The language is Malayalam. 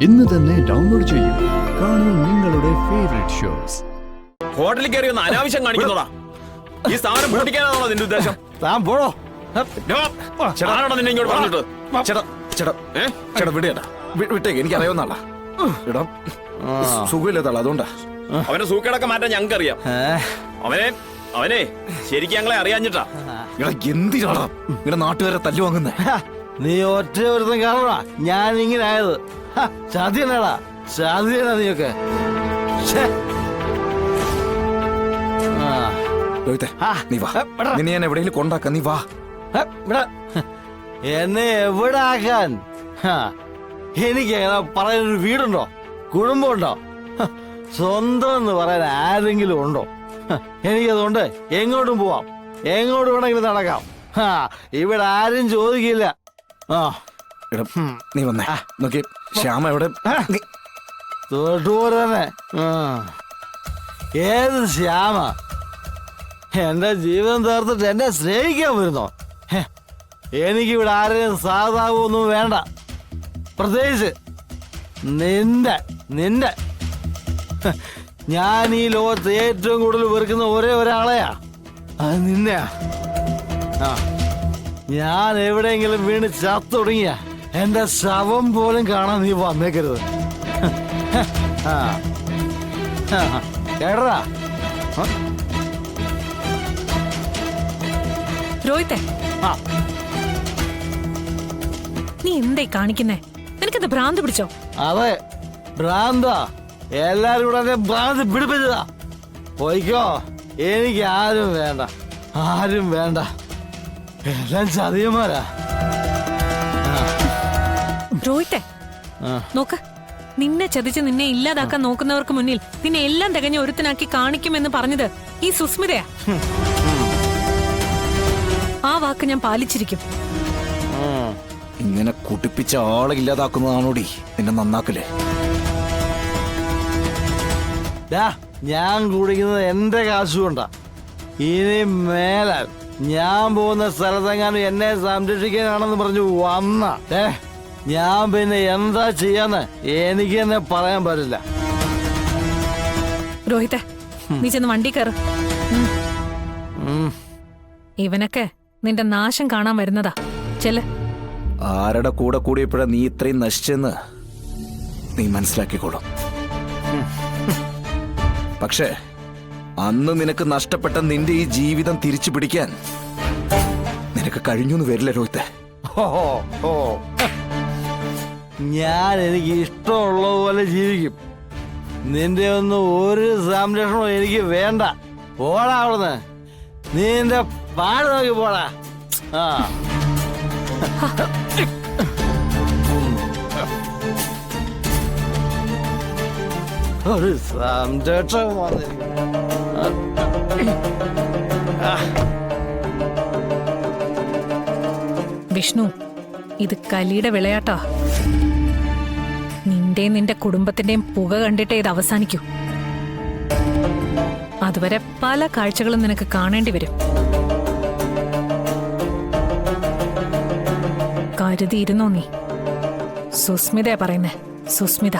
ഇന്ന് തന്നെ ഡൗൺലോഡ് ചെയ്യൂ. കാണൂ നിങ്ങളുടെ ഫേവറേറ്റ് ഷോസ്. ഹോട്ടലിൽ കയറി ഒന്ന് അനാവശ്യം കാണിക്കുന്നോടാ. ഈ സ്ഥാനം പൊട്ടിക്കാനാണോ നിന്റെ ഉദ്ദേശം? താൻ പോടോ. ചേട്ടാ നിന്നെ ഇങ്ങോട്ട് പറഞ്ഞിട്ട് ചേട്ടാ ചേട്ടാ ചേട്ടാ വിടേട്ടാ, വിട്ടേക്ക്. എനിക്ക് അറിയാവുന്നാളാ. ഇടാ സുഖമില്ലാത്താളാ, അതുകൊണ്ടാ. അവന്റെ സൂക്കേടൊക്കെ മാറ്റാൻ ഞങ്ങൾക്ക് അറിയാം. അവനെ ശരിക്കും ഞങ്ങളെ അറിയാഞ്ഞിട്ടാ. ഇടാ എന്തിനാടാ ഇങ്ങനെ നാട്ടുകാരെ തല്ലു വാങ്ങുന്നേ? നീ ഒറ്റ ഒരുത്തം കാരണമാ ഞാൻ ഇങ്ങനെ ആയത്. ചതിയനാടാ, ചതിയനാ നീയൊക്കെ. രോഹിത്തെ, നീ വാ. നിന്നെ ഞാൻ എവിടെയെങ്കിലും കൊണ്ടാക്കാം, നീ വാ. എന്നെ എവിടെ ആക്കാൻ? എനിക്ക് എങ്ങനെ പറയാനൊരു വീടുണ്ടോ, കുടുംബമുണ്ടോ, സ്വന്തം എന്ന് പറയാൻ ആരെങ്കിലും ഉണ്ടോ? എനിക്കതുകൊണ്ട് എങ്ങോട്ടും പോവാം, എങ്ങോട്ട് വേണമെങ്കിലും നടക്കാം. ഇവിടെ ആരും ചോദിക്കില്ല. നീ വന്നേ. നോക്കി ശ്യാമ എവിടെ? തൊട്ടുപോലെ തന്നെ. ഏത് ശ്യാമ? എന്റെ ജീവിതം തീർത്തിട്ട് എന്നെ സ്നേഹിക്കാൻ വരുന്നോ? എനിക്കിവിടെ ആരെയും സാധാവൊന്നും വേണ്ട. പ്രത്യേകിച്ച് നിന്റെ ഞാൻ ഈ ലോകത്ത് ഏറ്റവും കൂടുതൽ വെറുക്കുന്ന ഒരേ ഒരാളെയാ, അത് നിന്നെയാ. ഞാൻ എവിടെയെങ്കിലും വീണ് ചത്തൊടുങ്ങിയ എന്റെ ശവം പോലും കാണാൻ നീ വന്നേക്കരുത്. കേട്ടടാ? രോഹിത്തെ, നീ എന്തായി കാണിക്കുന്നേ? നിനക്കെന്താ ഭ്രാന്ത് പിടിച്ചോ? അതെ, ഭ്രാന്താ. എല്ലാരും കൂടെ എന്നെ ഭ്രാന്ത് പിടിപ്പിച്ചതാ. പോയിക്കോ, എനിക്ക് ആരും വേണ്ട, ആരും വേണ്ട. എല്ലാം ചതിയന്മാരാ. രോഹിത്തെ, നോക്ക്, നിന്നെ ചതിച്ച് നിന്നെ ഇല്ലാതാക്കാൻ നോക്കുന്നവർക്ക് മുന്നിൽ നിന്നെ എല്ലാം തികഞ്ഞ ഒരുത്തനാക്കി കാണിക്കുമെന്ന് പറഞ്ഞത് ഈ സുസ്മിതയാ. ആ വാക്ക് ഞാൻ പാലിച്ചിരിക്കും. ഇങ്ങനെ കുട്ടിപ്പിച്ച ആളെ ഇല്ലാതാക്കുന്നതാണോടി നിന്നെ നന്നാക്കല്? ഞാൻ കുടിക്കുന്നത് എന്റെ കാശുകൊണ്ടാ. ഇനി മേലാൽ ഞാൻ പോകുന്ന സ്ഥലത്തെങ്ങാനും എന്നെ സംരക്ഷിക്കാനാണെന്ന് പറഞ്ഞു വന്ന ഞാൻ പിന്നെ എന്താ ചെയ്യാന്ന് എനിക്ക് തന്നെ പറയാൻ പറ്റില്ല. രോഹിത്തെ, നീ ചെന്ന് വണ്ടി കയറ്. ഇവനൊക്കെ നിന്റെ നാശം കാണാൻ വരുന്നതാ. ചെല്ല്. ആരുടെ കൂടെ കൂടിയപ്പോഴാ നീ ഇത്രയും നശിച്ചെന്ന് നീ മനസ്സിലാക്കിക്കോളും. പക്ഷേ അന്ന് നിനക്ക് നഷ്ടപ്പെട്ട നിന്റെ ഈ ജീവിതം തിരിച്ചു പിടിക്കാൻ നിനക്ക് കഴിഞ്ഞു വരില്ല രോഹിത്തെ. ഞാൻ എനിക്ക് ഇഷ്ടമുള്ളതുപോലെ ജീവിക്കും. നിന്റെ ഒന്നും ഒരു സംരക്ഷണവും എനിക്ക് വേണ്ട. പോടാ അവിടുന്ന്. നീ നിന്റെ പാട് നോക്കി പോടാ. ഒരു സംരക്ഷണം വിഷ്ണു, ഇത് കലിയുടെ വിളയാട്ടാ. നിന്റെ കുടുംബത്തിന്റെയും പുക കണ്ടിട്ടേ ഇത് അവസാനിക്കൂ. അതുവരെ പല കാഴ്ചകളും നിനക്ക് കാണേണ്ടി വരും. കരുതിയിരുന്നോ നീ? സുസ്മിതയാ പറയുന്നേ, സുസ്മിത.